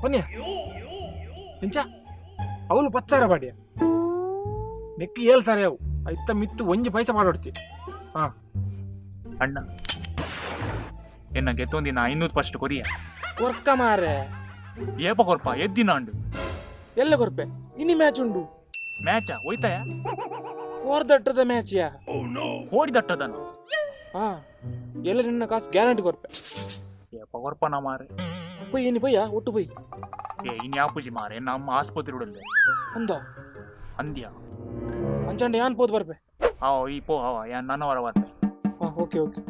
ಕೊನೆಯ ಎಂಚ ಅವಳು ಪಚ್ಚಾರ ಬಾಡಿಯ ನೆಕ್ಕಿ 7 ಸಾರಿ ಅವು ಇತ್ತ ಮಿತ್ತು ಒಂಜಿ ಪೈಸೆ ಮಾಡೋಡ್ತಿ. ಹಾ ಅಣ್ಣ ಎನ್ನ ಗೆತ್ತೊಂದಿನ 500 ಫಸ್ಟ್ ಕೊರಿಯ ಕೊರ್ಕ ಮಾರೆ ಏಪ ಕೊರ್ಪ ಎದ್ದಿನ ಅಂಡು ಎಲ್ಲ ಕೊರ್ಪೆ ಇನಿ ಮ್ಯಾಚ್ ಉಂಡು. ಮ್ಯಾಚಾ ಹೋಯ್ತಾಯ ಕೋರ್ದಟ್ಟದ ಮ್ಯಾಚ್ ಯಾ ಓಡಿದಟ್ಟದನ ಹಾ ಎಲ್ಲ ನಿನ್ನ ಕಾಸು ಗ್ಯಾರಂಟಿ ಕೊರ್ಪೆ. ಏಪ ಕೊರ್ಪನ ಮಾರೆ ಪೊಯ್ ಏನಿ ಪೊಯ್ಯ ಒಟ್ಟು ಪೊಯ್ ಇನ್ ಯಾಪುಜಿ ಮಾರೆ ನಮ್ಮ ಆಸ್ಪತ್ರೆ ಉಡಲ್ಲೆ ಅಂದ ಅಂದ್ಯ ಅಂಚಂಡೆ ಯಾನ್ ಪೋದ್ ಬರ್ಪೆ. ಅವ ಈ ಪೋ ಅವ ಯಾನ್ ನನ್ನವರ ಬರ್ತೆ. ಹಾ ಓಕೆ ಓಕೆ.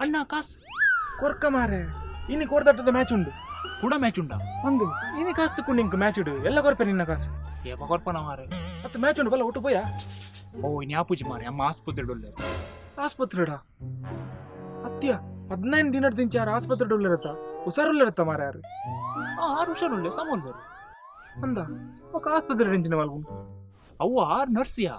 ಅಣ್ಣ ಕಾಸು ಕೊರ್ಕ ಮಾರೆ ಇನಿ ಕೋರ್ದಟ್ಟದ ಮ್ಯಾಚ್ ಉಂಡು ಕೂಡ ಮ್ಯಾಚ್ ಉಂಟಾ ಅಂದು ಇನಿ ಕಾಸು ತಕ್ಕೊಂಡು ನಿಂಗೆ ಮ್ಯಾಚ್ ಇಡು ಎಲ್ಲ ಕೊರ್ಪೆ ನಿನ್ನ ಕಾಸು. ಏಪ ಕೊರ್ಪನ ಮಾರೆ ಮತ್ತೆ ಮ್ಯಾಚ್ ಉಂಡು ಬಲ್ಲ ಒಟ್ಟು ಪೊಯ್ಯ. ಓ ಇನ್ ಯಾಪುಜಿ ಮಾರೆ ಅಮ್ಮ ಆಸ್ಪತ್ರೆ ಉಡಲ್ಲೆ ಆಸ್ಪತ್ರೆಡ ಅತ್ಯ 15 ದಿನದ ದಿಂಚ ಯಾರು ಆಸ್ಪತ್ರೆ ಇರತ್ತ ಹುಷಾರುಲ್ಲಿರತ್ತ ಮಾರ ಯಾರು 6 ಹುಷಾರುಳ್ಳೆ ಸಮೋಲ್ ಬೇರೆ ಅಂದ ఒక ಆಸ್ಪತ್ರೆ ರಿಂಚಿನ ವಾಲ್ಗು ಅವ್ವ 6 ನರ್ಸಿಯಾ